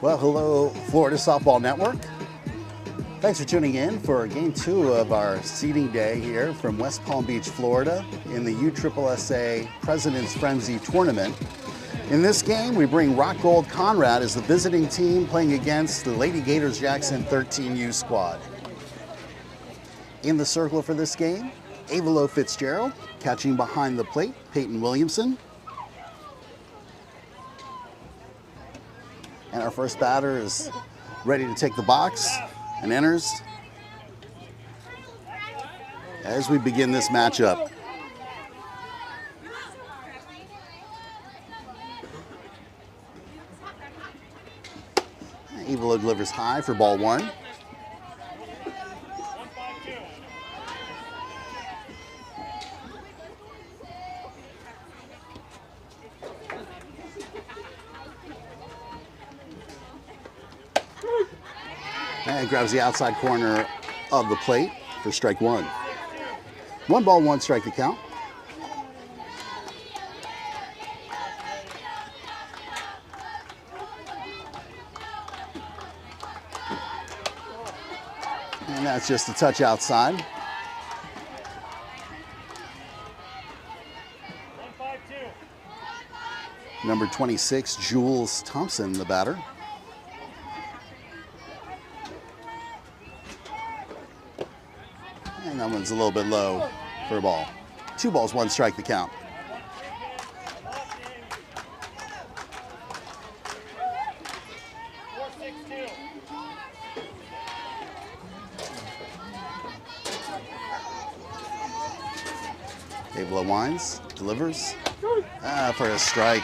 Well, hello, Florida Softball Network. Thanks for tuning in for Game 2 of our seeding day here from West Palm Beach, Florida in the USSSA President's Frenzy Tournament. In this game, we bring Rock Gold Conrad as the visiting team playing against the Lady Gators Jackson 14u squad. In the circle for this game, Avalo Fitzgerald, catching behind the plate, Peyton Williamson. And our first batter is ready to take the box and enters as we begin this matchup. Avalo delivers high for ball one. And grabs the outside corner of the plate for strike one. 1 ball, 1 strike to count. And that's just a touch outside. Number 26, Jules Thompson, the batter. And that one's a little bit low for a ball. 2 balls, 1 strike to count. Avalo winds, delivers, for a strike.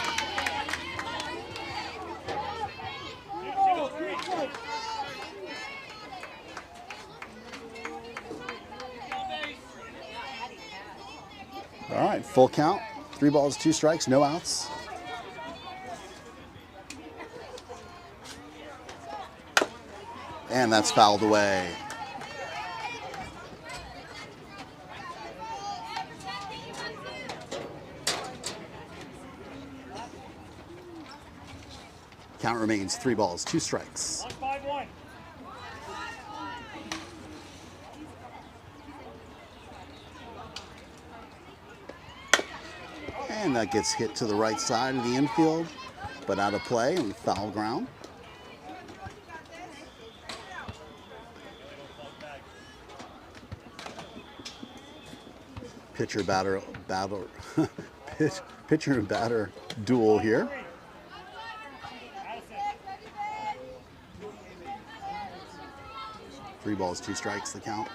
All right, full count, 3 balls, 2 strikes, no outs. And that's fouled away. Count remains 3 balls, 2 strikes. 1-5-1. And that gets hit to the right side of the infield, but out of play on foul ground. Pitcher and batter duel here. Three balls, 2 strikes, the count.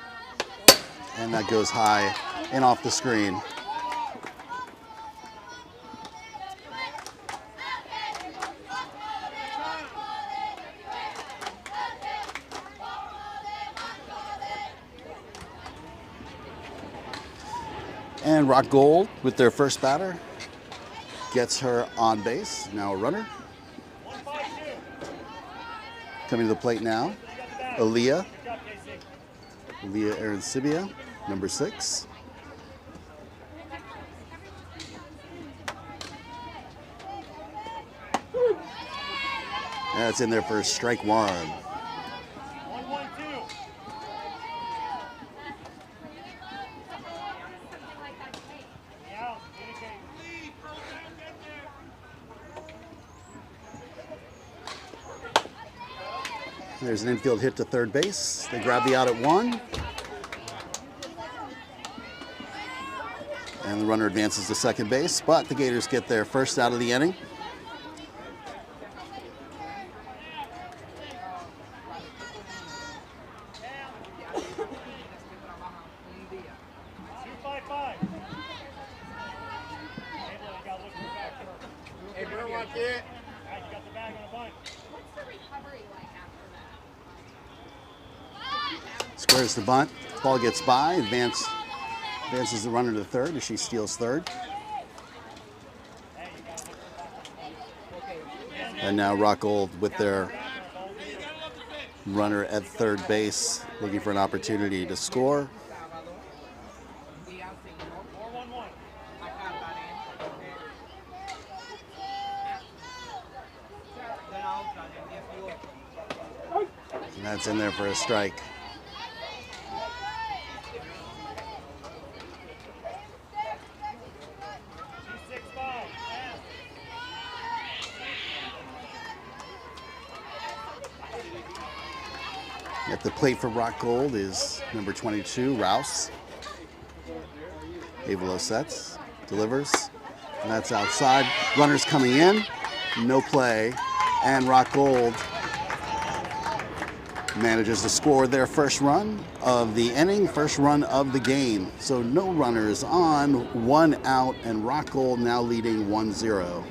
And that goes high and off the screen. And Rock Gold with their first batter gets her on base. Now a runner. Coming to the plate now, Aaliyah Arancibia, number 6. That's in there for strike 1. 1-1-2. There's an infield hit to third base. They grab the out at 1. And the runner advances to second base, but the Gators get their first out of the inning. Hey, bro, watch it. You got the bag on a bunt. What's the recovery like after that? Squares the bunt. Ball gets by. Advances the runner to third as she steals third. And now Rock Gold with their runner at third base, looking for an opportunity to score. That's in there for a strike. At the plate for Rock Gold is number 22, Rouse. Avelo sets, delivers, and that's outside. Runners coming in, no play, and Rock Gold manages to score their first run of the inning, first run of the game. So no runners on, 1 out, and Rock Gold now leading 1-0.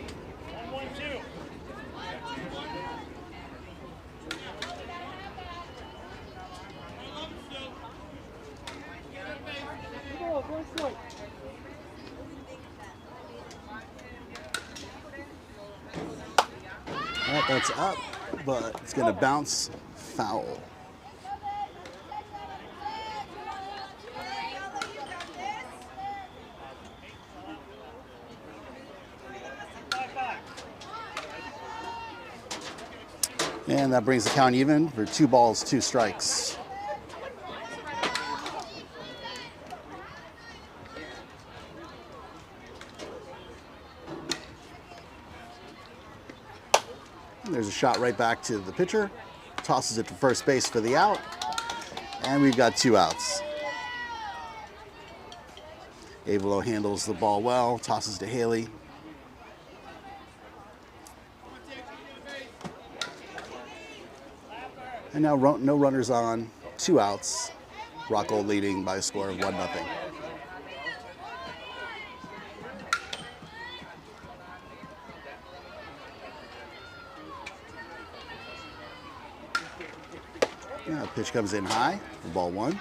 That's up, but it's going to bounce foul. And that brings the count even for 2 balls, 2 strikes. There's a shot right back to the pitcher. Tosses it to first base for the out. And we've got 2 outs. Avelo handles the ball well, tosses to Haley. And now no runners on, 2 outs. Rock Gold leading by a score of 1-0. Yeah, pitch comes in high for ball 1.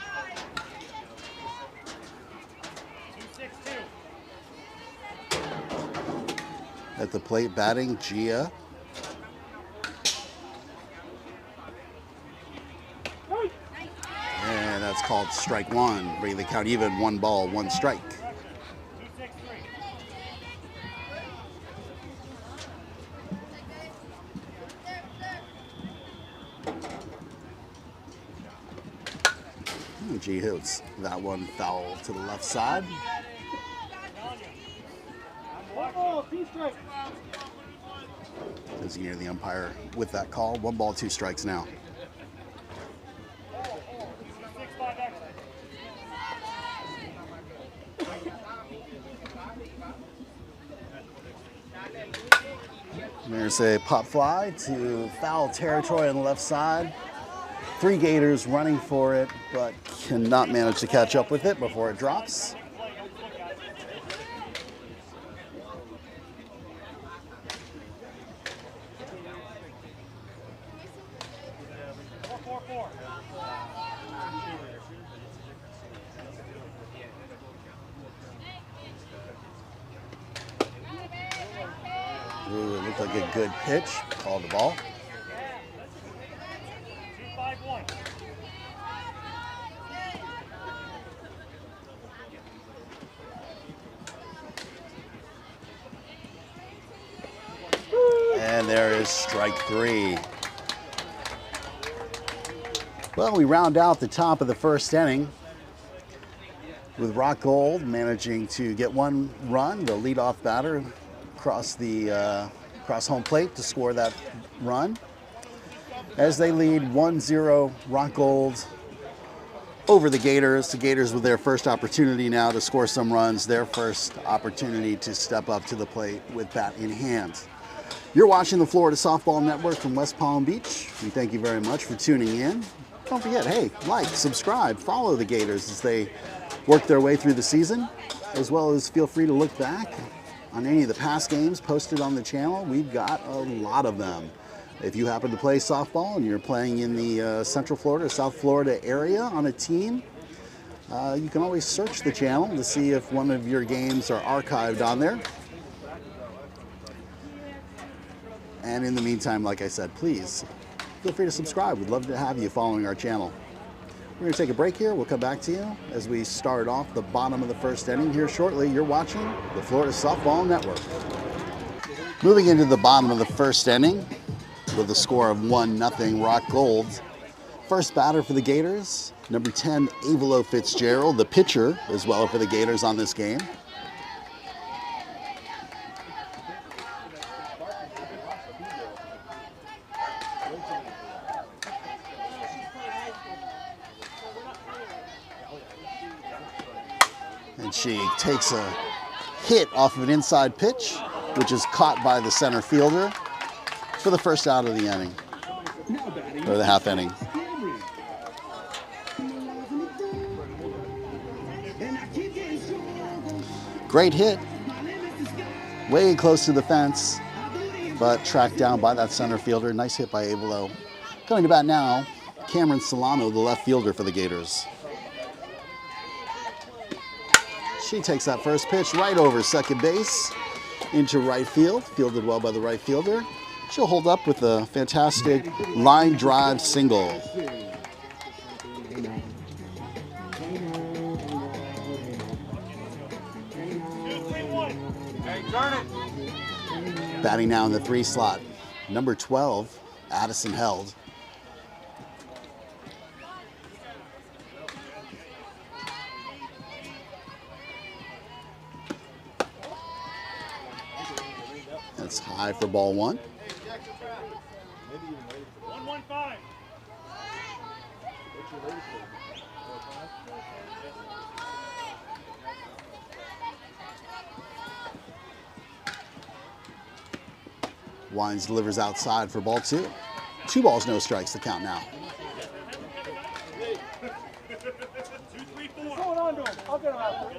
At the plate batting, Gia. And that's called strike 1, bringing the count even, 1 ball, 1 strike. G hits that one foul to the left side. Designated the umpire with that call. 1 ball, 2 strikes now. There's a pop fly to foul territory on the left side. 3 Gators running for it, but cannot manage to catch up with it before it drops. Ooh, it looked like a good pitch. Called the ball. And there is strike 3. Well, we round out the top of the first inning with Rock Gold managing to get 1 run, the leadoff batter across home plate to score that run. As they lead 1-0 Rock Gold over the Gators. The Gators with their first opportunity now to score some runs, their first opportunity to step up to the plate with bat in hand. You're watching the Florida Softball Network from West Palm Beach. We thank you very much for tuning in. Don't forget, hey, like, subscribe, follow the Gators as they work their way through the season, as well as feel free to look back on any of the past games posted on the channel. We've got a lot of them. If you happen to play softball and you're playing in the Central Florida, South Florida area on a team, you can always search the channel to see if one of your games are archived on there. And in the meantime, like I said, please feel free to subscribe. We'd love to have you following our channel. We're going to take a break here. We'll come back to you as we start off the bottom of the first inning here shortly. You're watching the Florida Softball Network. Moving into the bottom of the first inning with a score of 1-0 Rock Gold. First batter for the Gators, number 10, Avelo Fitzgerald, the pitcher as well for the Gators on this game. And she takes a hit off of an inside pitch, which is caught by the center fielder for the first out of the inning, or the half inning. Great hit, way close to the fence, but tracked down by that center fielder. Nice hit by Avelo. Coming to bat now, Cameron Solano, the left fielder for the Gators. She takes that first pitch right over second base into right field, fielded well by the right fielder. She'll hold up with a fantastic line drive single. Batting now in the 3 slot, number 12, Addison Held. That's high for ball 1. 1-1-5. Wines delivers outside for ball 2. 2 balls, no strikes, the count now. 2-3-4. What's going on to him? I'll get him out.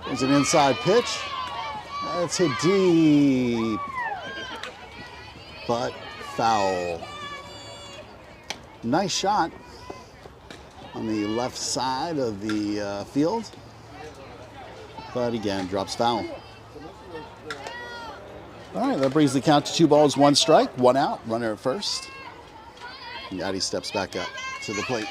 There's an inside pitch. That's hit deep, but foul. Nice shot on the left side of the field, but again, drops foul. All right, that brings the count to 2 balls, 1 strike, 1 out, runner at first. And Addie steps back up to the plate.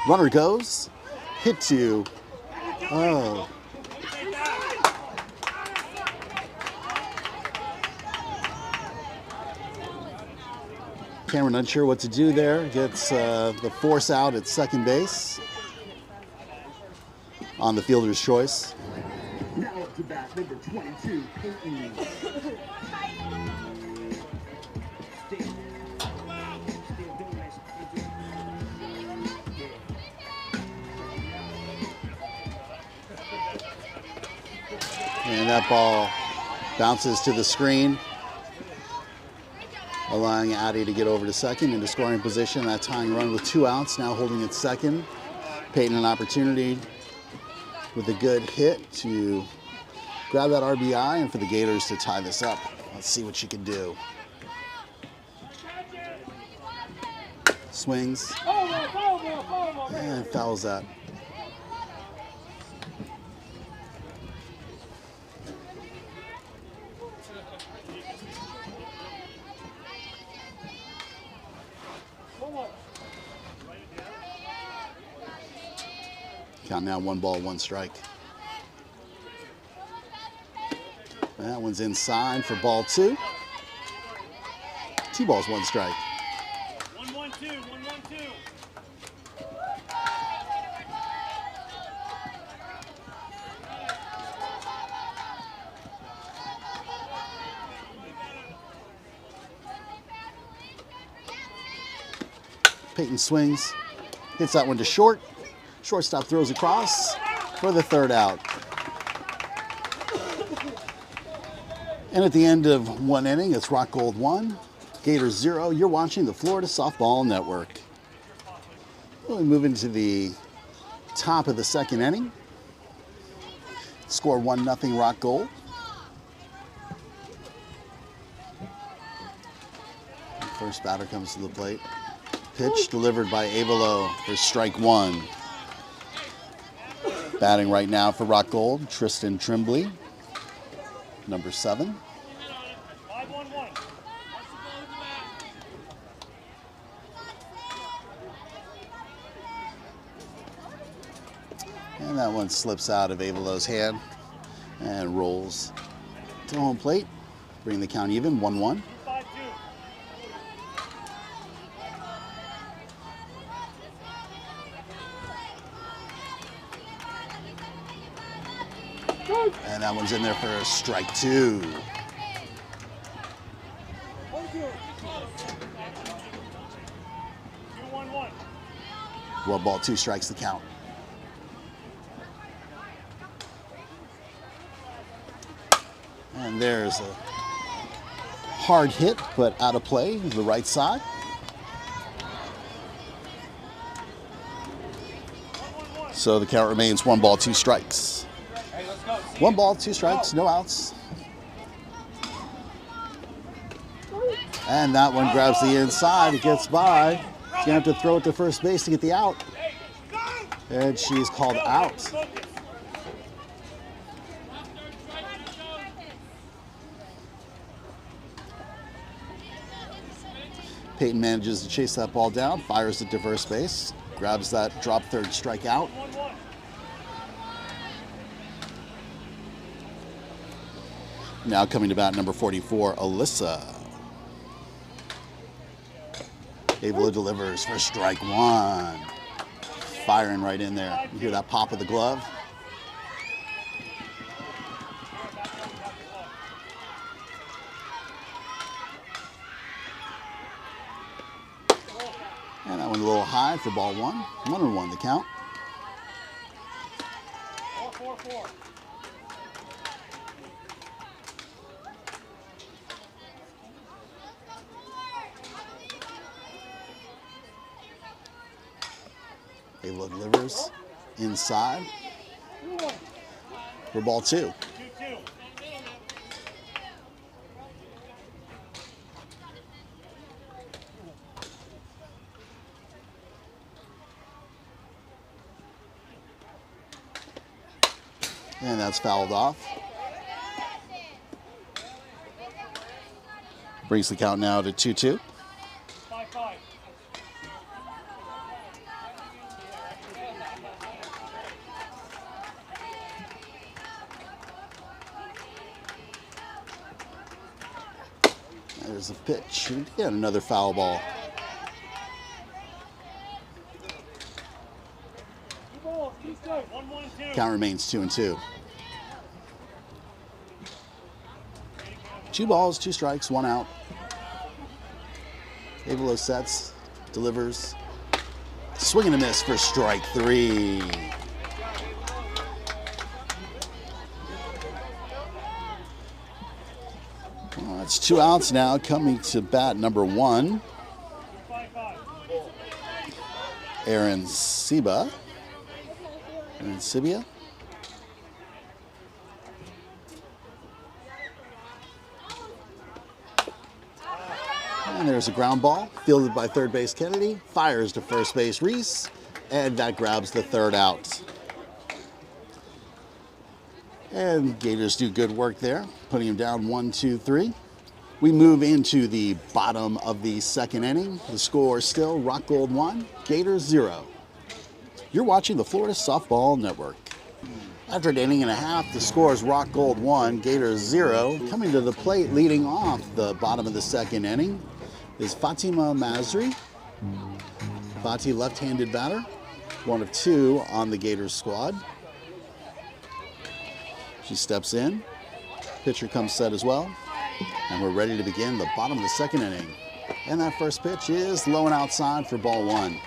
Runner goes, hit to, oh. Cameron unsure what to do there, gets the force out at second base on the fielder's choice. Now up to bat, number 22, Peyton. And that ball bounces to the screen, allowing Addie to get over to second into scoring position. That tying run with 2 outs, now holding at second. Peyton an opportunity with a good hit to grab that RBI and for the Gators to tie this up. Let's see what she can do. Swings and fouls that. Count now 1 ball, 1 strike. That one's inside for ball 2. 2 balls, 1 strike. 1-1-2, 1-1-2. Peyton swings, hits that one to short. Shortstop throws across for the 3rd out. And at the end of 1 inning, it's Rock Gold 1, Gators 0. You're watching the Florida Softball Network. We'll move into the top of the 2nd inning. Score 1-0 Rock Gold. First batter comes to the plate. Pitch delivered by Avelo for strike 1. Batting right now for Rock Gold, Tristan Trimbley, number 7. 5-1-1. that one slips out of Avalo's hand and rolls to home plate. Bring the count even, 1-1. And that one's in there for strike 2. One ball, 2 strikes the count. And there's a hard hit, but out of play to the right side. So the count remains 1 ball, 2 strikes. 1 ball, 2 strikes, no outs. And that one grabs the inside, it gets by. She's gonna have to throw it to first base to get the out. And she's called out. Peyton manages to chase that ball down, fires it to first base, grabs that drop third strike out. Now coming to bat, number 44, Alyssa. Avalo delivers for strike 1. Firing right in there. You hear that pop of the glove? And that one a little high for ball 1. 1-1 the count. 4-4-4. Avalo delivers inside for ball 2. And that's fouled off. Brings the count now to 2-2. 5-5. There's a pitch. Again, another foul ball. Count remains 2-2. 2 balls, 2 strikes, 1 out. Avalo sets, delivers. Swing and a miss for strike 3. Well, that's 2 outs now. Coming to bat, number 1, Aaron Sibia. And there's a ground ball, fielded by third base Kennedy, fires to first base Reese, and that grabs the 3rd out. And Gators do good work there, putting him down 1-2-3. We move into the bottom of the 2nd inning. The score is still Rock Gold 1, Gators 0. You're watching the Florida Softball Network. After an inning and a half, the score is Rock Gold 1, Gators 0. Coming to the plate, leading off the bottom of the 2nd inning, is Fatima Masri. Fati, left-handed batter, 1 of 2 on the Gators squad. She steps in. Pitcher comes set as well. And we're ready to begin the bottom of the 2nd inning. And that first pitch is low and outside for ball 1.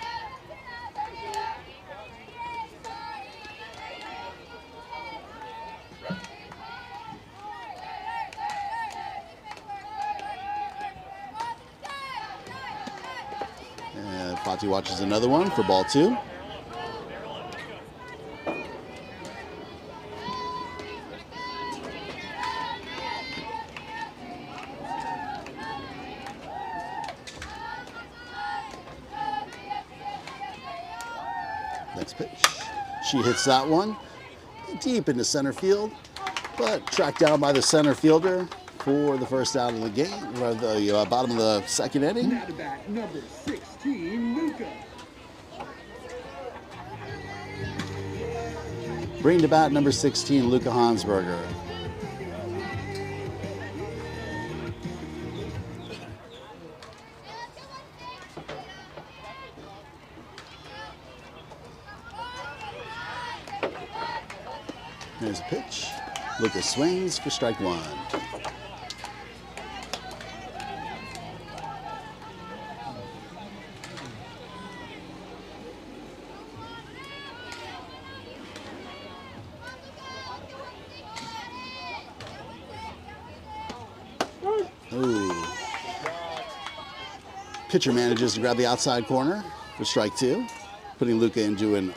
And Fati watches another one for ball 2. Next pitch. She hits that one deep into center field, but tracked down by the center fielder for the first out of the game, or the bottom of the 2nd inning. Now to bat, number 16, Luca. Bring to bat number 16, Luca Hansberger. There's a pitch. Luca swings for strike one. Ooh. Pitcher manages to grab the outside corner for strike two, putting Luca into an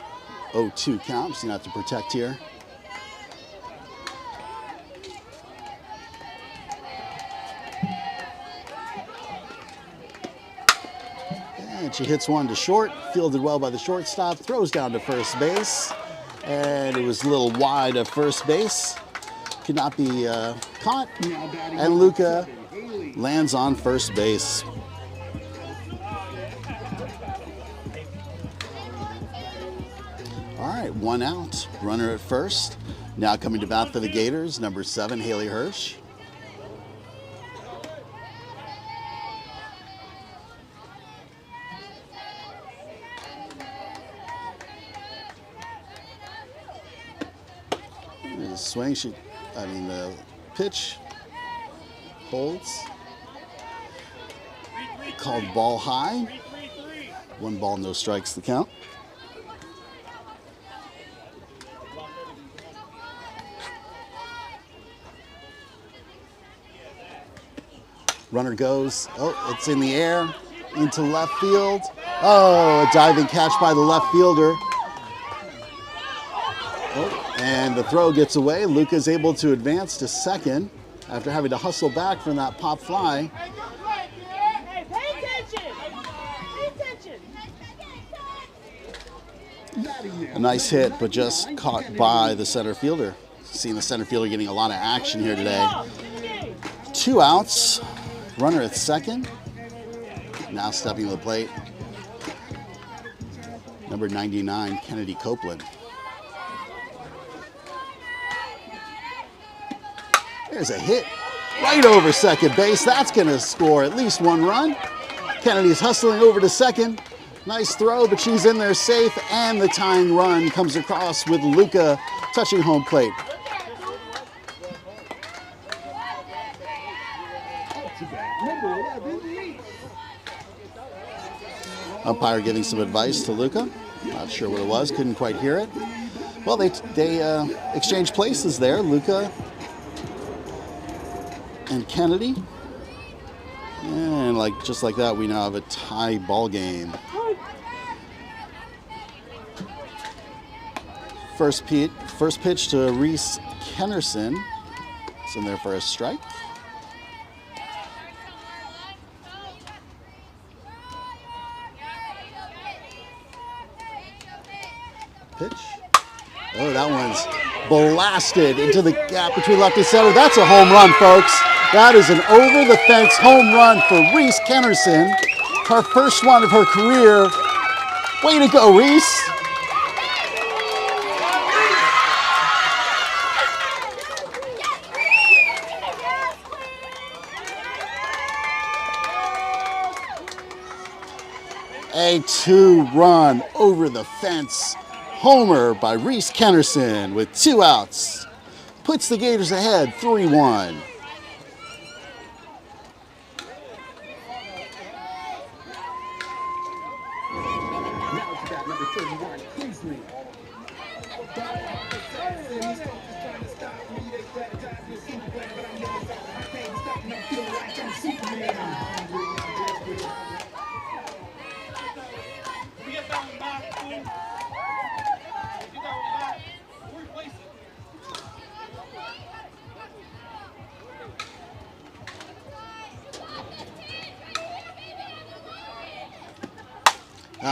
0-2 count, so you have to protect here. And she hits one to short, fielded well by the shortstop, throws down to first base, and it was a little wide of first base. Could not be caught, and Luca lands on first base. All right, one out, runner at first. Now coming to bat for the Gators, number 7, Haley Hirsch. Swing, the pitch holds. Called ball high. 1 ball, no strikes the count. Runner goes, oh, it's in the air, into left field. Oh, a diving catch by the left fielder. Oh, and the throw gets away. Luca's able to advance to second after having to hustle back from that pop fly. Hey, pay attention! Pay attention! A nice hit, but just caught by the center fielder. Seeing the center fielder getting a lot of action here today. 2 outs. Runner at second. Now stepping to the plate, number 99, Kennedy Copeland. There's a hit right over second base. That's going to score at least 1 run. Kennedy's hustling over to second. Nice throw, but she's in there safe, and the tying run comes across with Luca touching home plate. Umpire giving some advice to Luca. Not sure what it was, couldn't quite hear it. Well, they exchanged places there, Luca and Kennedy. And just like that, we now have a tie ball game. First pitch to Reese Kennerson. It's in there for a strike. Pitch. Oh, that one's blasted into the gap between left and center. That's a home run, folks. That is an over-the-fence home run for Reese Kennerson. Her first one of her career. Way to go, Reese. A 2-run over-the-fence homer by Reese Kennerson with 2 outs. Puts the Gators ahead 3-1.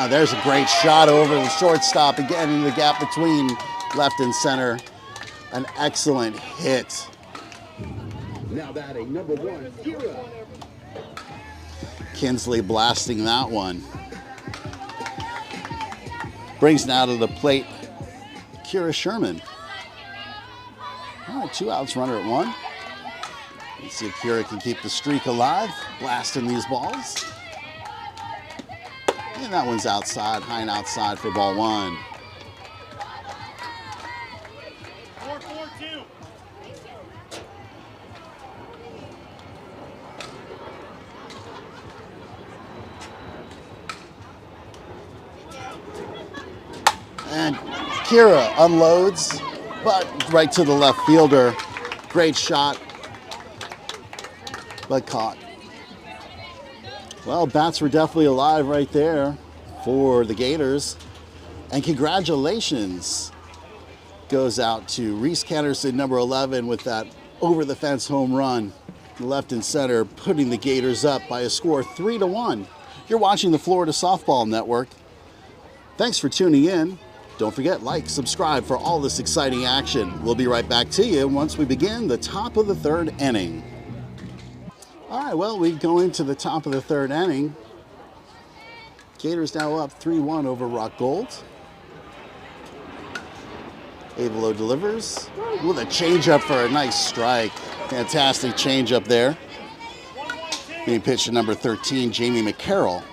There's a great shot over the shortstop, again in the gap between left and center. An excellent hit. Now batting number 1, Kira. Kinsley blasting that one. Brings now to the plate Kira Sherman. All right, 2 outs, runner at 1. Let's see if Kira can keep the streak alive, blasting these balls. And that one's outside, high and outside for ball 1. 4-4-2. And Kira unloads, but right to the left fielder. Great shot, but caught. Well, bats were definitely alive right there for the Gators. And congratulations goes out to Reese Kennerson, number 11, with that over-the-fence home run, left and center, putting the Gators up by a score 3-1. You're watching the Florida Softball Network. Thanks for tuning in. Don't forget, like, subscribe for all this exciting action. We'll be right back to you once we begin the top of the 3rd inning. All right, well, we go into the top of the 3rd inning. Gators now up 3-1 over Rock Gold. Avelo delivers with a changeup for a nice strike. Fantastic changeup there. Being pitched to number 13, Jamie McCarroll.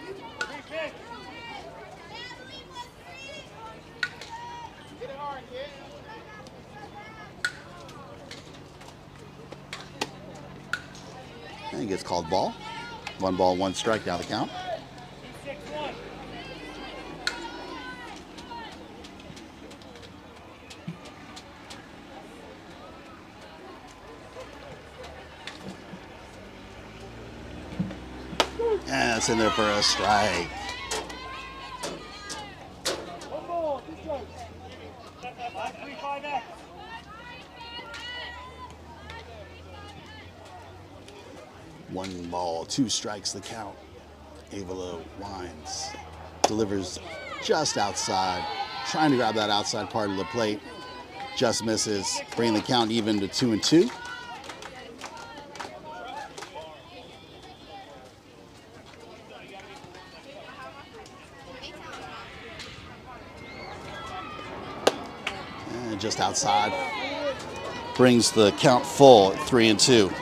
And he gets called ball. 1 ball, 1 strike, now the count. 2-6-1. And it's in there for a strike. 1 ball, 2 strikes. 5-3-5-X. 1 ball, 2 strikes, the count. Avelo winds, delivers just outside, trying to grab that outside part of the plate. Just misses, bringing the count even to 2-2. And just outside, brings the count full at 3-2.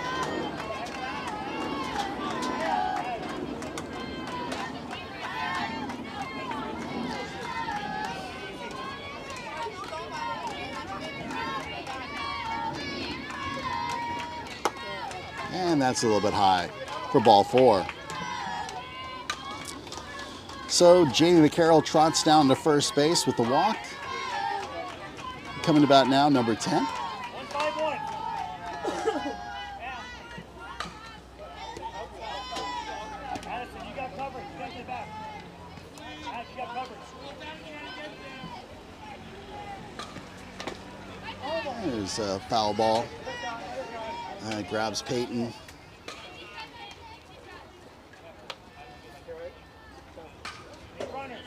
And that's a little bit high for ball 4. So Jamie McCarroll trots down to first base with the walk. Coming about now, number 10. 1-5-1. Addison, you got coverage. You got the back. Addison, you got coverage. There's a foul ball. Grabs Peyton. Runner.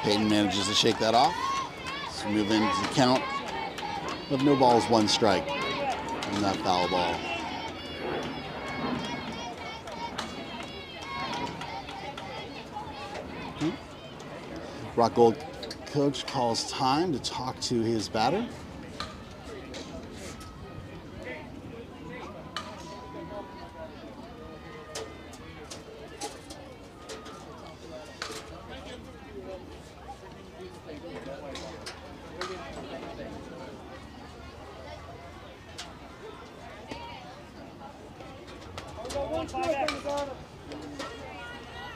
Peyton manages to shake that off. So move into the count of no balls, 1 strike on that foul ball. Rock Gold coach calls time to talk to his batter.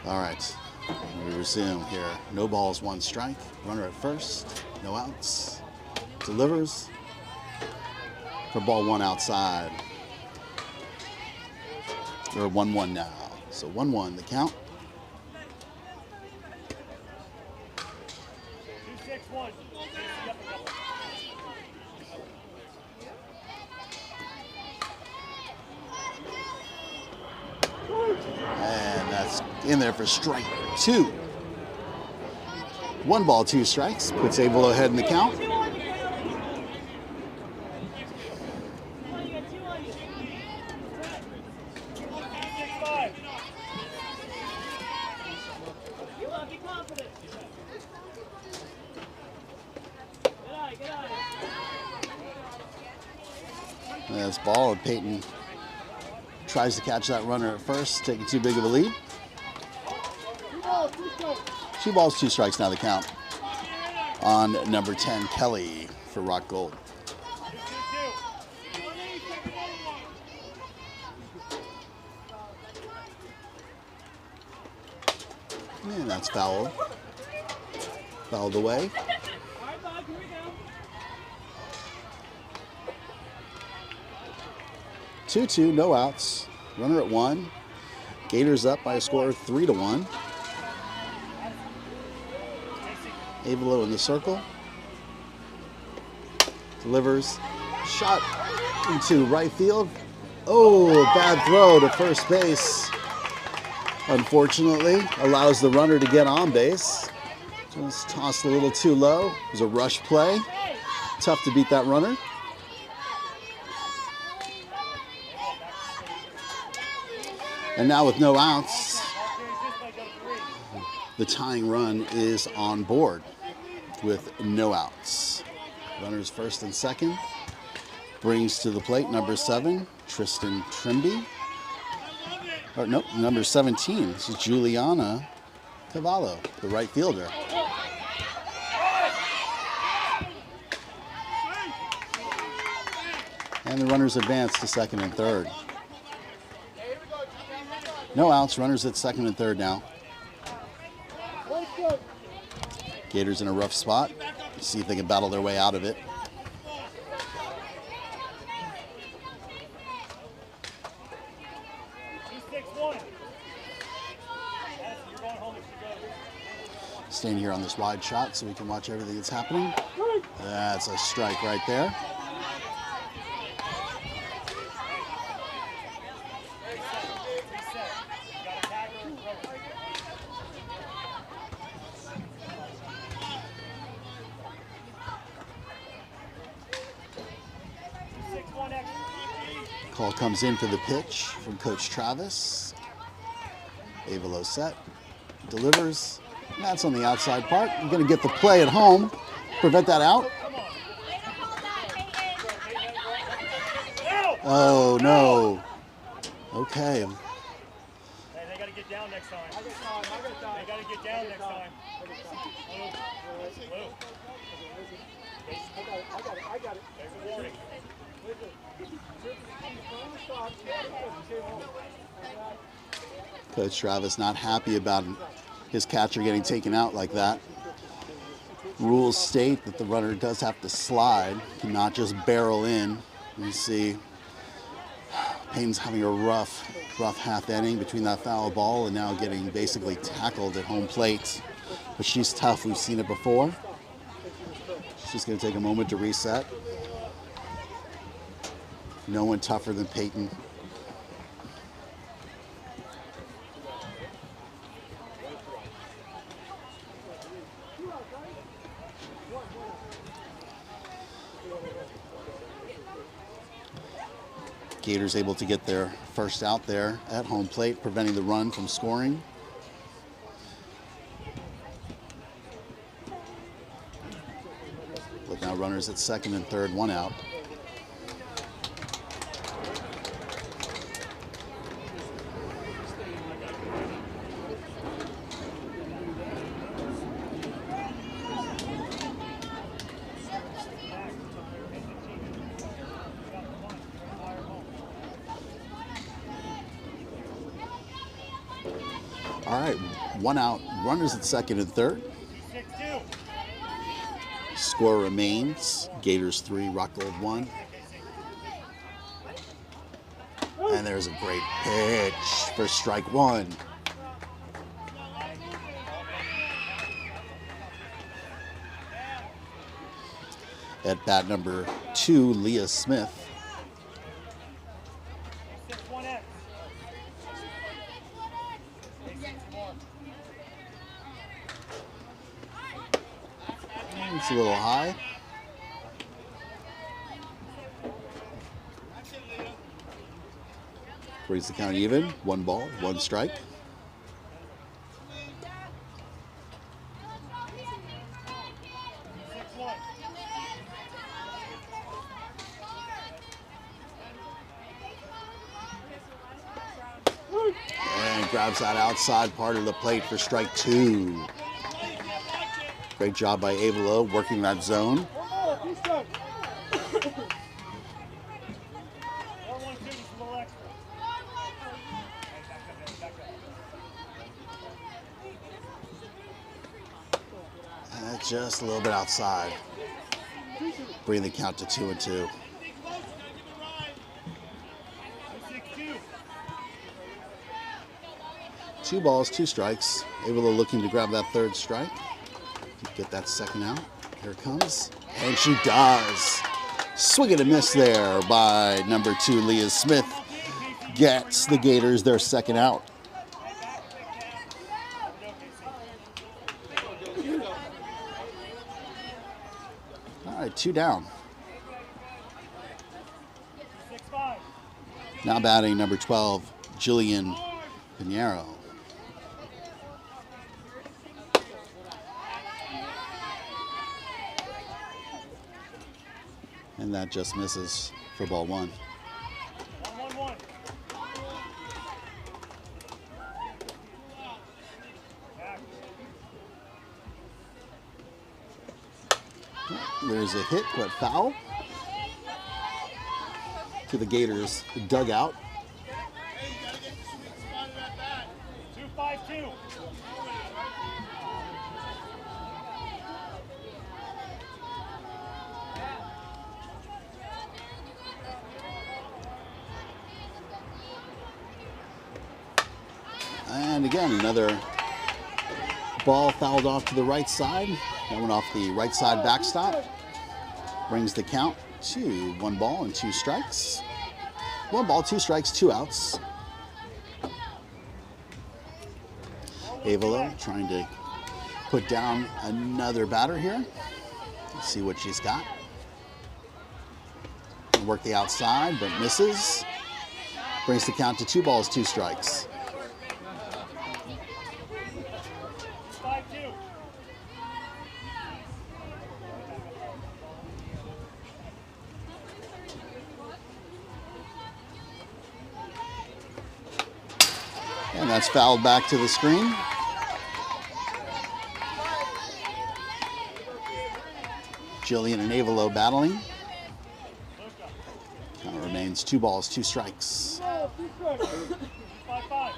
All right, we resume here. No balls, 1 strike. Runner at first, no outs. Delivers for ball 1 outside. We're 1-1 now. So 1-1 the count. 2-6-1. And that's in there for strike 2. 1 ball, 2 strikes. Puts Avilo ahead in the count. That's ball, and Peyton tries to catch that runner at first, taking too big of a lead. 2 balls, 2 strikes now the count on number 10, Kelly, for Rock Gold. And that's fouled. Fouled away. 2-2, no outs. Runner at 1. Gators up by a score of 3-1. Avilo in the circle. Delivers. Shot into right field. Oh, bad throw to first base. Unfortunately, allows the runner to get on base. Just tossed a little too low. It was a rush play. Tough to beat that runner. And now with no outs, the tying run is on board with no outs. Runners first and second. Brings to the plate number 7, Tristan Trimby. Or no, number 17. This is Juliana Cavallo, the right fielder. And the runners advance to second and third. No outs, runners at second and third now. Gators in a rough spot. See if they can battle their way out of it. Staying here on this wide shot so we can watch everything that's happening. That's a strike right there. Call comes in for the pitch from Coach Travis. Avilo set, delivers. That's on the outside part. You're going to get the play at home. Prevent that out. Oh, no. Okay. Hey, they got to get down next time. They got to get down next time. Blue. I got it. There's a warning. Coach Travis not happy about his catcher getting taken out like that. Rules state that the runner does have to slide, not just barrel in. You see Payne's having a rough half inning between that foul ball and now getting basically tackled at home plate. But she's tough. We've seen it before. She's just going to take a moment to reset. No one tougher than Peyton. Gators able to get their first out there at home plate, preventing the run from scoring. With now runners at second and third, 1 out. All right, 1 out, runners at second and third. Score remains Gators 3, Rock Gold 1. And there's a great pitch for strike 1. At bat number 2, Leah Smith. It's a little high. Brings the count even. 1 ball, 1 strike. And grabs that outside part of the plate for strike 2. Great job by Avalo working that zone. Just a little bit outside. Bring the count to 2-2. 2 balls, 2 strikes. Avalo looking to grab that 3rd strike. Get that 2nd out. Here it comes. And she does. Swing and a miss there by number 2, Leah Smith. Gets the Gators their 2nd out. All right, 2 down. Now batting number 12, Jillian Pinheiro. And that just misses for ball 1. 1-1-1. There's a hit, but foul to the Gators dugout. 2-5-2. And again, another ball fouled off to the right side. That went off the right side backstop. Brings the count to 1 ball and 2 strikes. 1 ball, 2 strikes, 2 outs. Avalo trying to put down another batter here. Let's see what she's got. Work the outside, but misses. Brings the count to 2 balls, 2 strikes. 5-2. And that's fouled back to the screen. Jillian and Avalo battling. Count remains 2 balls, 2 strikes. 5-5.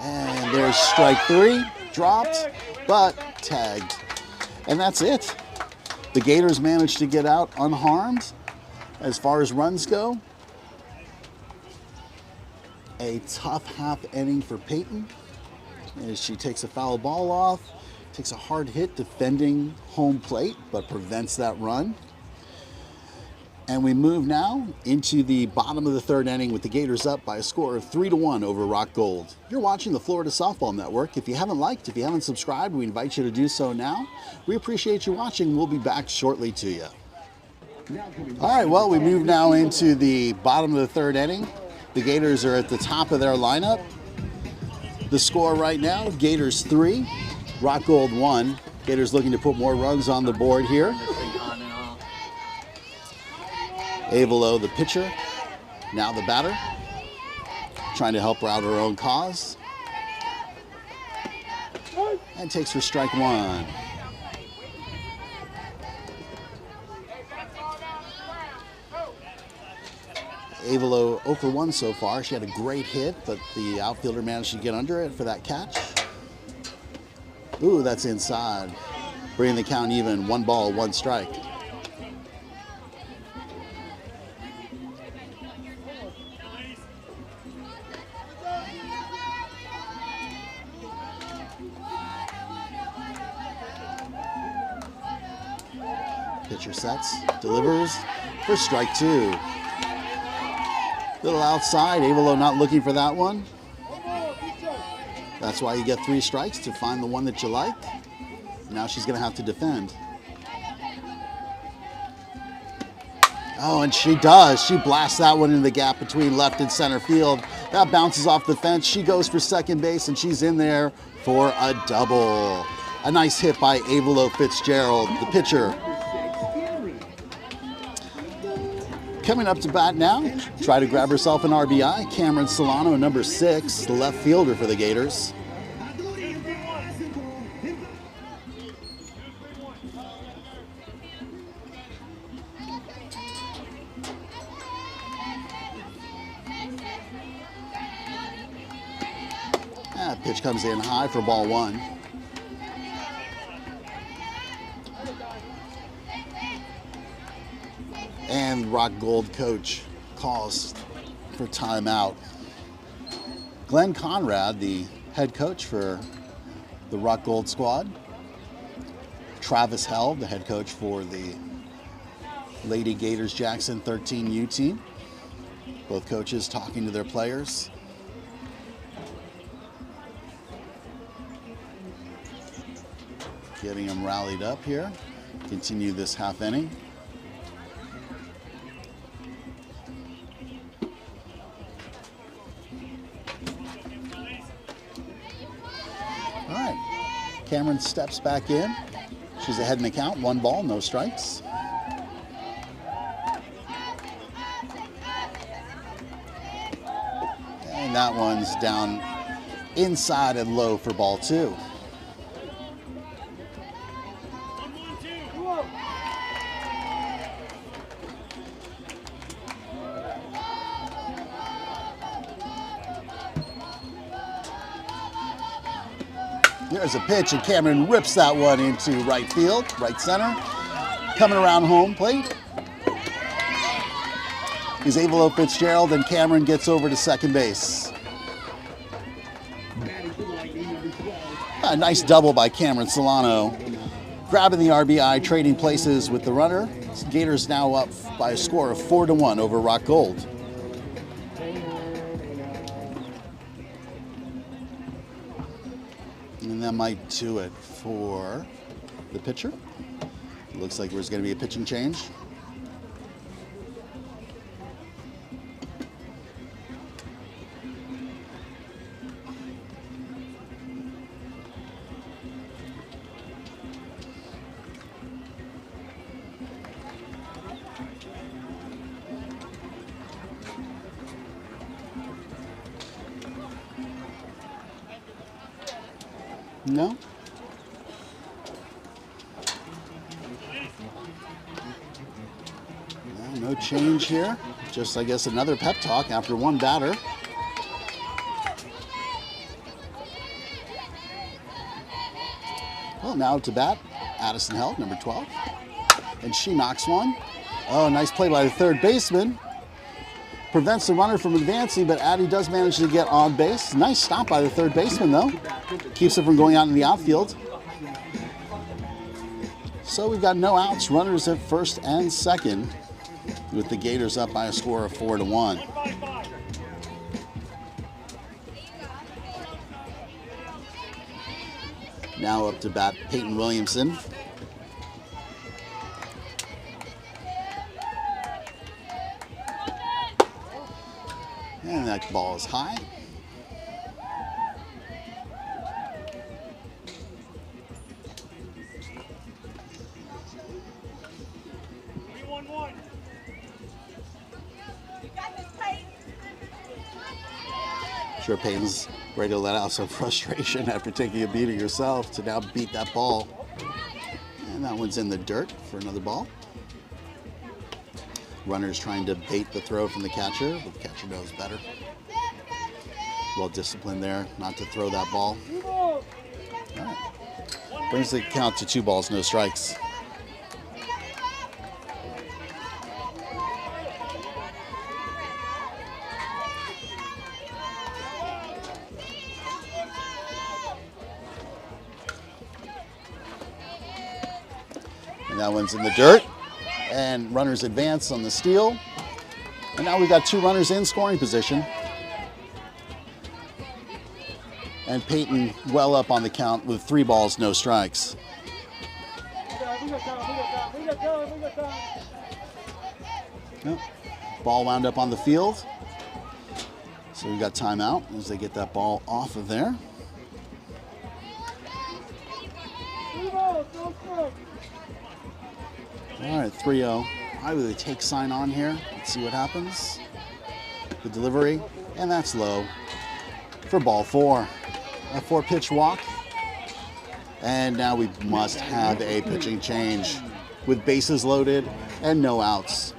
And there's strike 3, dropped, but tagged. And that's it. The Gators managed to get out unharmed as far as runs go. A tough half inning for Peyton as she takes a foul ball off, takes a hard hit defending home plate, but prevents that run. And we move now into the bottom of the 3rd inning with the Gators up by a score of 3-1 over Rock Gold. You're watching the Florida Softball Network. If you haven't liked, if you haven't subscribed, we invite you to do so now. We appreciate you watching. We'll be back shortly to you. All right, well, we move now into the bottom of the 3rd inning. The Gators are at the top of their lineup. The score right now, Gators 3, Rock Gold 1. Gators looking to put more runs on the board here. Avalo, the pitcher, now the batter, trying to help her out her own cause. And takes for strike 1. Avalo 0 for 1 so far. She had a great hit, but the outfielder managed to get under it for that catch. Ooh, that's inside. Bringing the count even, 1 ball, 1 strike. Pitcher sets, delivers for strike 2. Little outside, Avalo not looking for that one. That's why you get 3 strikes, to find the one that you like. Now she's going to have to defend. Oh, and she does. She blasts that one in the gap between left and center field. That bounces off the fence. She goes for second base, and she's in there for a double. A nice hit by Avalo Fitzgerald, the pitcher. Coming up to bat now, try to grab herself an RBI. Cameron Solano, number 6, the left fielder for the Gators. That pitch comes in high for ball 1. And Rock Gold coach calls for timeout. Glenn Conrad, the head coach for the Rock Gold squad. Travis Held, the head coach for the Lady Gators Jackson 14u team. Both coaches talking to their players. Getting them rallied up here. Continue this half inning. All right, Cameron steps back in. She's ahead in the count, 1 ball, no strikes. And that one's down inside and low for ball 2. There's a pitch, and Cameron rips that one into right field, right center. Coming around home plate is Avalo Fitzgerald, and Cameron gets over to second base. A nice double by Cameron Solano. Grabbing the RBI, trading places with the runner. Gators now up by a score of 4-1 over Rock Gold. And that might do it for the pitcher. It looks like there's going to be a pitching change. No? No change here. Just, I guess, another pep talk after 1 batter. Well, now to bat, Addison Held, number 12. And she knocks one. Oh, nice play by the third baseman. Prevents the runner from advancing, but Addie does manage to get on base. Nice stop by the third baseman, though. Keeps it from going out in the outfield. So we've got no outs. Runners at first and second, with the Gators up by a score of 4-1. Now up to bat, Peyton Williamson. And that ball is high. Sure, Peyton's ready to let out some frustration after taking a beating herself to now beat that ball. And that one's in the dirt for another ball. Runner's trying to bait the throw from the catcher, but the catcher knows better. Well disciplined there not to throw that ball. All right. Brings the count to 2 balls, no strikes. And that one's in the dirt. And runners advance on the steal. And now we've got 2 runners in scoring position. And Peyton well up on the count with 3 balls, no strikes. Yep. Ball wound up on the field. So we got timeout as they get that ball off of there. All right, 3-0. I would take sign on here. Let's see what happens. The delivery, and that's low for ball 4. A 4-pitch walk. And now we must have a pitching change with bases loaded and no outs.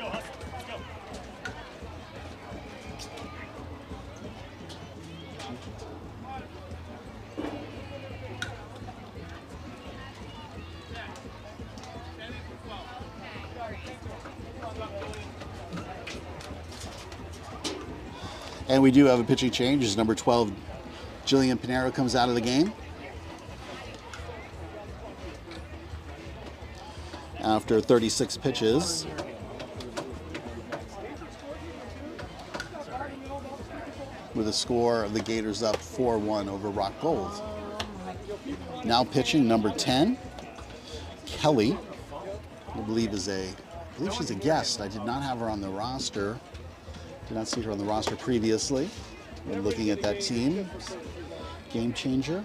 And we do have a pitching change as number 12, Jillian Pinero, comes out of the game. After 36 pitches. With a score of the Gators up 4-1 over Rock Gold. Now pitching number 10, Kelly. I believe she's a guest. I did not have her on the roster. Did not see her on the roster previously. When looking at that team, game changer.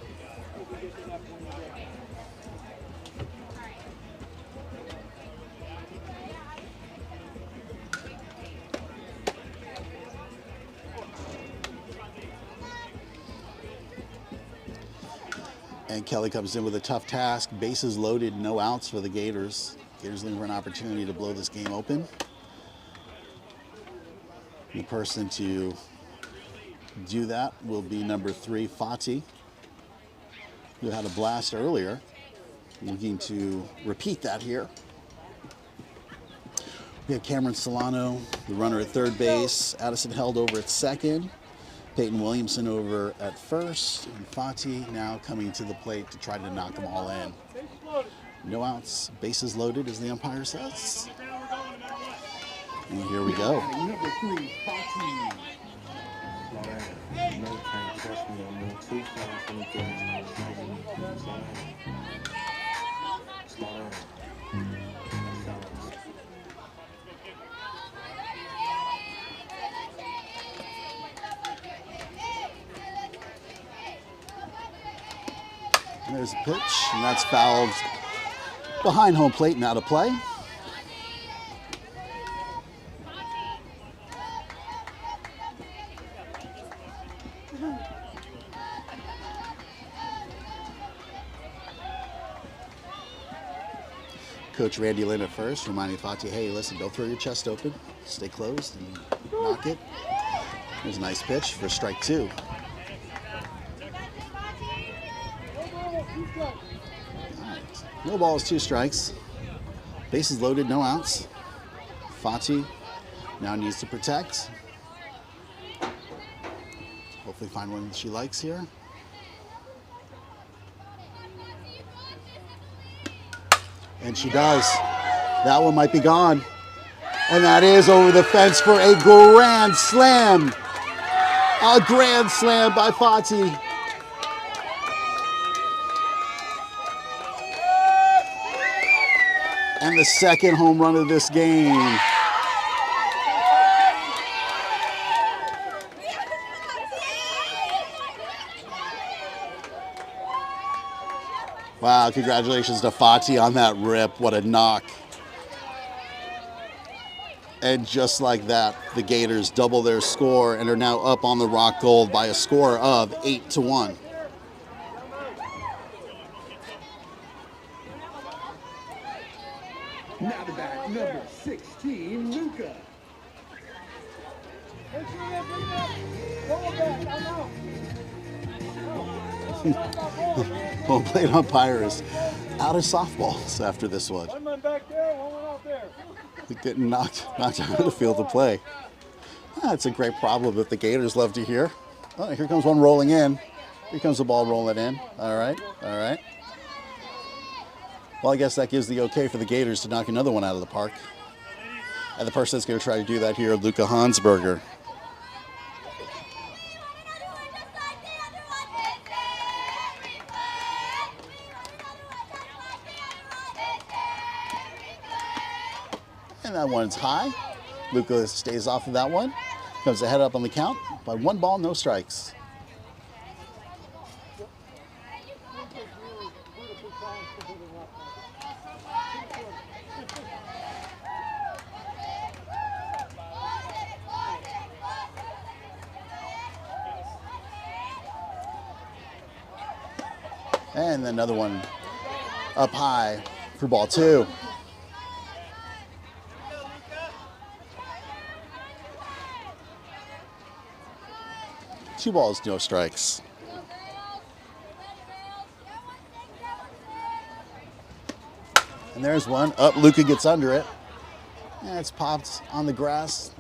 And Kelly comes in with a tough task. Bases loaded, no outs for the Gators. Gators looking for an opportunity to blow this game open. The person to do that will be number 3, Fati, who had a blast earlier. Looking to repeat that here. We have Cameron Solano, the runner at third base. Addison Held over at second. Peyton Williamson over at first. And Fati now coming to the plate to try to knock them all in. No outs, bases loaded, as the umpire says. And here we go. Number 3, Fati. And there's a pitch, and that's fouled behind home plate and out of play. Coach Randy Lynn at first, reminding Fati, hey, listen, don't throw your chest open. Stay closed and knock it. There's a nice pitch for strike 2. All right. No balls, 2 strikes. Bases loaded, no outs. Fati now needs to protect. Hopefully find one she likes here. And she does. That one might be gone. And that is over the fence for a grand slam. A grand slam by Fati. And the second home run of this game. Wow, congratulations to Fati on that rip. What a knock. And just like that, the Gators double their score and are now up on the Rock Gold by a score of 8-1. Now the bat, number 16, Luca. Home plate umpire is out of softballs after this one. One man back there, one out there. Getting knocked out of the field of play. That's a great problem that the Gators love to hear. Oh, here comes one rolling in. Here comes the ball rolling in. All right, all right. Well, I guess that gives the okay for the Gators to knock another one out of the park. And the person that's going to try to do that here, Luca Hansberger. And that one's high. Luca stays off of that one. Comes ahead up on the count by 1 ball, no strikes. And another one up high for ball 2. Two balls, no strikes. And there's one. Up, Luca gets under it. And it's popped on the grass.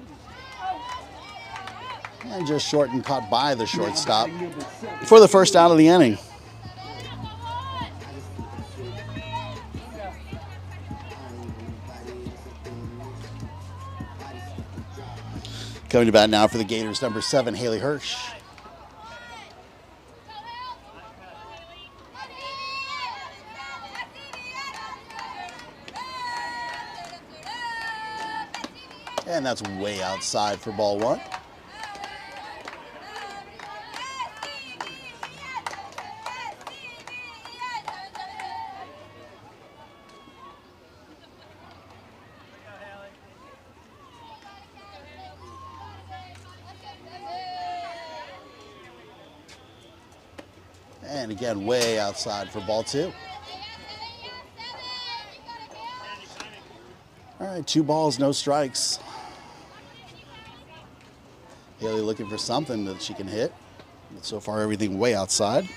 And just short and caught by the shortstop for the first out of the inning. Coming to bat now for the Gators, number 7, Haley Hirsch. And that's way outside for ball 1. And again, way outside for ball 2. All right, 2 balls, no strikes. Haley looking for something that she can hit. But so far, everything way outside.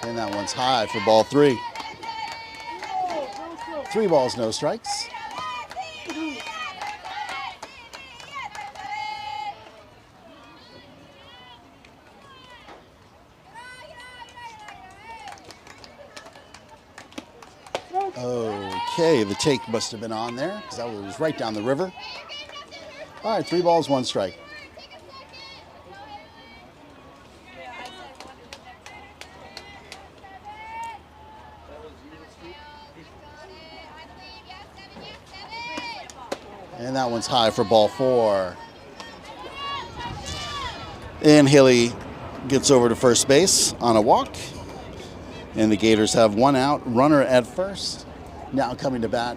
And that one's high for ball 3. 3 balls, no strikes. Okay, the take must have been on there because that was right down the river. All right, 3 balls, 1 strike. And that one's high for ball 4. And Haley gets over to first base on a walk. And the Gators have 1 out, runner at first. Now coming to bat,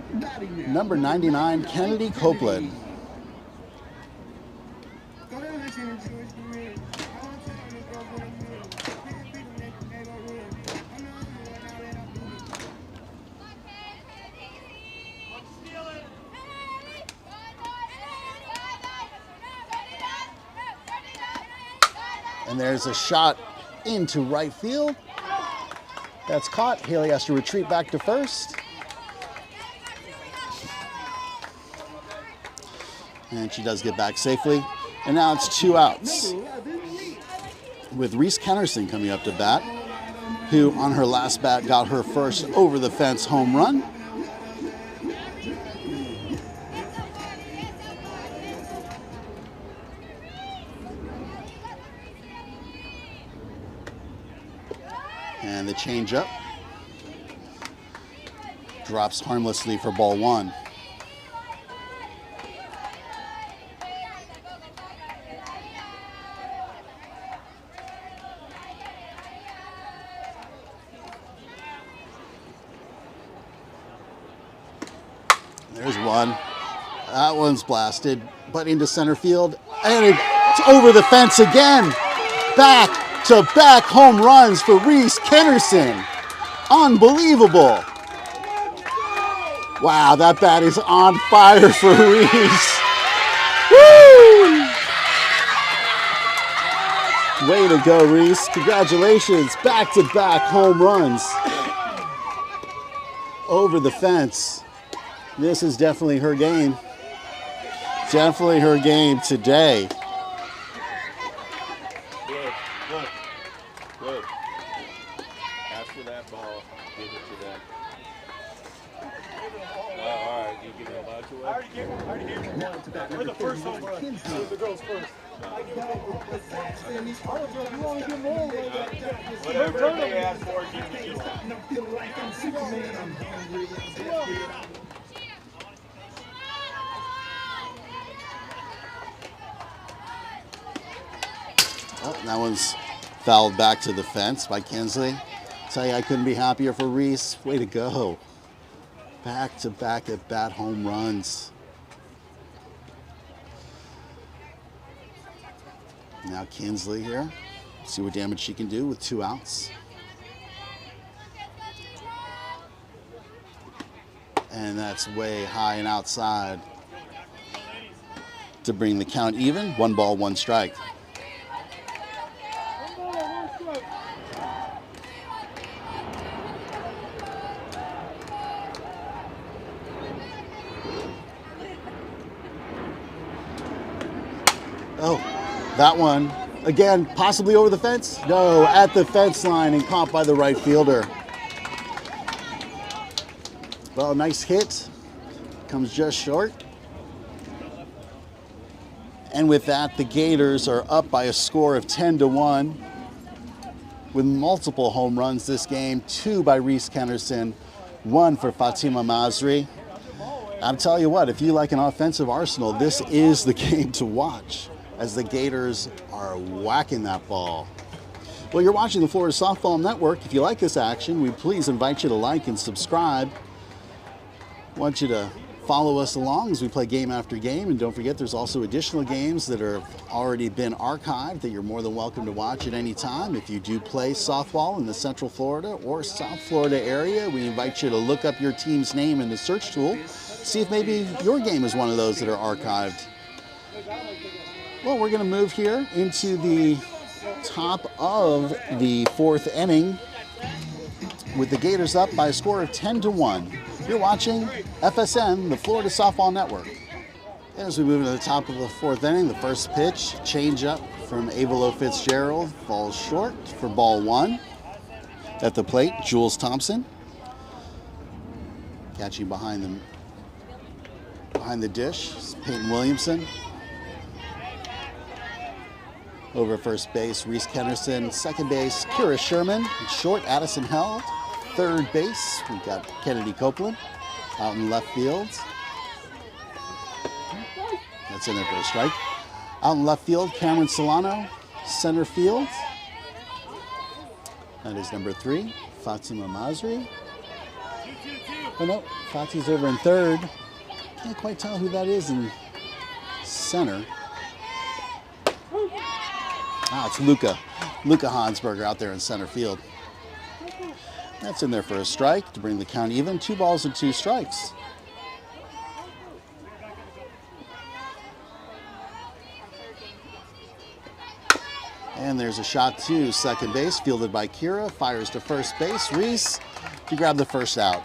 number 99, Kennedy Copeland. And there's a shot into right field. That's caught. Haley has to retreat back to first. And she does get back safely. And now it's 2 outs. With Reese Kennerson coming up to bat, who on her last bat got her first over the fence home run. And the changeup drops harmlessly for ball 1. There's one. That one's blasted, but into center field, and it's over the fence again. Back-to-back home runs for Reese Kennerson. Unbelievable. Wow, that bat is on fire for Reese. Woo! Way to go, Reese. Congratulations. Back-to-back home runs. Over the fence. This is definitely her game. Definitely her game today. Good. After that ball, give it to them. All right, you give it a bunch away. I already gave him one. We're the first The girls first. Whatever they ask for, give it to them. Oh, that one's fouled back to the fence by Kinsley. Tell you, I couldn't be happier for Reese. Way to go. Back-to-back at-bat home runs. Now Kinsley here. See what damage she can do with 2 outs. And that's way high and outside to bring the count even. 1 ball, 1 strike. Oh, that one, again, possibly over the fence? No, at the fence line and caught by the right fielder. Well, nice hit. Comes just short. And with that, the Gators are up by a score of 10-1 with multiple home runs this game. 2 by Reese Kennerson, 1 for Fatima Masri. I'll tell you what, if you like an offensive arsenal, this is the game to watch as the Gators are whacking that ball. Well, you're watching the Florida Softball Network. If you like this action, we please invite you to like and subscribe. I want you to follow us along as we play game after game. And don't forget, there's also additional games that have already been archived that you're more than welcome to watch at any time. If you do play softball in the Central Florida or South Florida area, we invite you to look up your team's name in the search tool. See if maybe your game is one of those that are archived. Well, we're going to move here into the top of the 4th inning with the Gators up by a score of 10-1. You're watching FSN, the Florida Softball Network. As we move to the top of the 4th inning, the first pitch, change up from Avalo Fitzgerald, falls short for ball 1. At the plate, Jules Thompson. Catching behind the dish is Peyton Williamson. Over at first base, Reese Kennerson. Second base, Kira Sherman. And short, Addison Held. Third base, we've got Kennedy Copeland out in left field. That's in there for a strike. Out in left field, Cameron Solano. Center field. That is number 3, Fatima Masri. Oh no, Fati's over in third. Can't quite tell who that is in center. Ah, it's Luca Hansberger out there in center field. That's in there for a strike to bring the count even. 2 balls and 2 strikes. And there's a shot to second base, fielded by Kira. Fires to first base. Reese to grab the first out.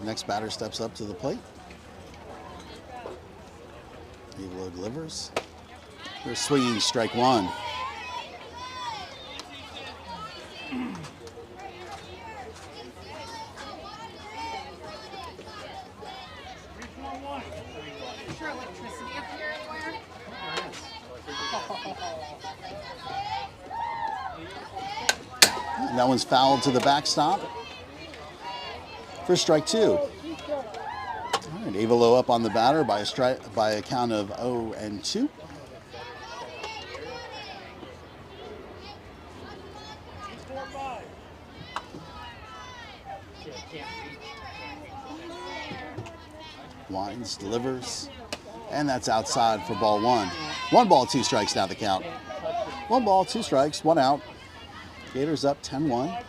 Next batter steps up to the plate. Evelo delivers. They're swinging strike 1. Is there electricity up here anywhere? And that one's fouled to the backstop for strike 2. All right, Avelo up on the batter by a count of 0-2. Wines delivers, and that's outside for ball 1. 1 ball, 2 strikes now the count. 1 ball, 2 strikes, 1 out. Gators up 10-1.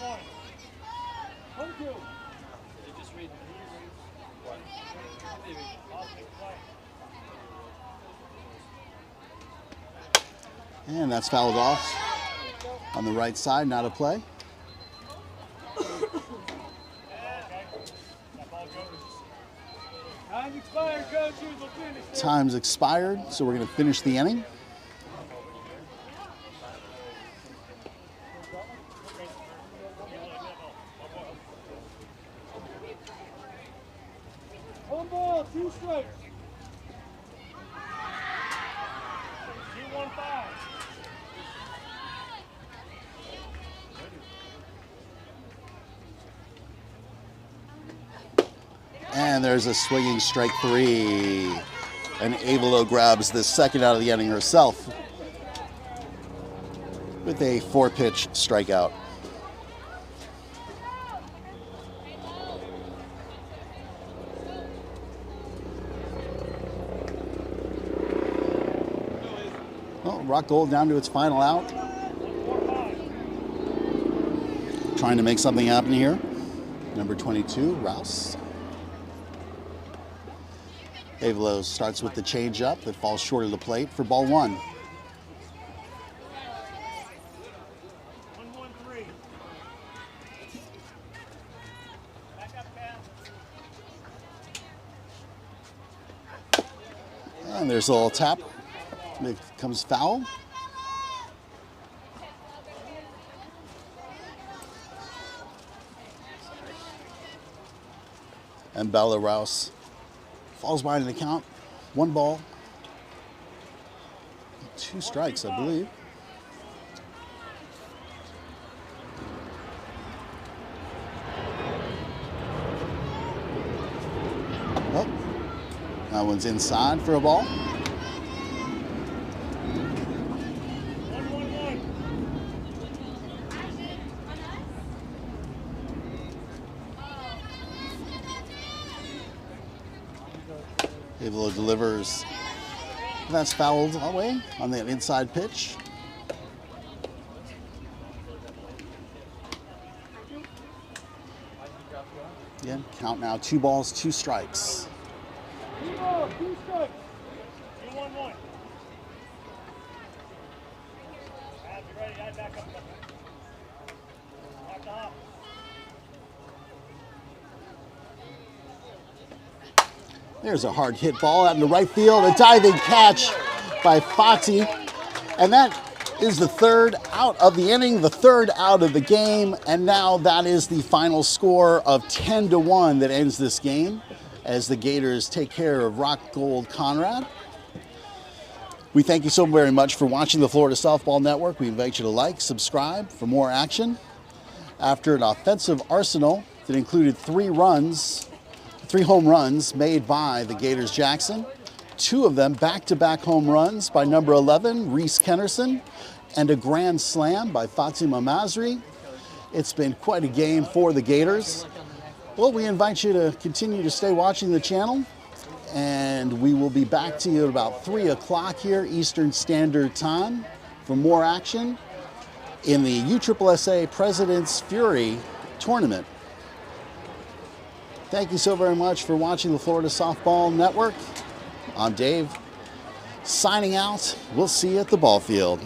And that's fouled off on the right side, not a play. Time expired, coaches. We'll finish. Time's expired, so we're going to finish the inning. One ball, 2 strikes. 2-1-5. And there's a swinging strike 3. And Avalo grabs the second out of the inning herself with a 4-pitch strikeout. Well, Rock Gold down to its final out. Trying to make something happen here. Number 22, Rouse. Avalo starts with the changeup that falls short of the plate for ball 1. 1-1-3. Back up, Cal. And there's a little tap. It comes foul. And Bella Rouse falls behind the count. 1 ball. 2 strikes, I believe. Oh, that one's inside for a ball. 1-1-1. Avalo delivers. That's fouled away on the inside pitch. Again, count now 2 balls, 2 strikes. 2 balls, 2 strikes. 2-1-1. Have you ready? Back up. Back to hop. There's a hard hit ball out into right field. A diving catch by Foxy. And that is the 3rd out of the inning, the 3rd out of the game. And now that is the final score of 10-1 that ends this game as the Gators take care of Rock Gold Conrad. We thank you so very much for watching the Florida Softball Network. We invite you to like, subscribe for more action. After an offensive arsenal that included 3 home runs made by the Gators Jackson, 2 of them back-to-back home runs by number 11, Reese Kennerson, and a grand slam by Fatima Masri. It's been quite a game for the Gators. Well, we invite you to continue to stay watching the channel, and we will be back to you at about 3 o'clock here Eastern Standard Time for more action in the USSSA President's Fury Tournament. Thank you so very much for watching the Florida Softball Network. I'm Dave, signing out. We'll see you at the ball field.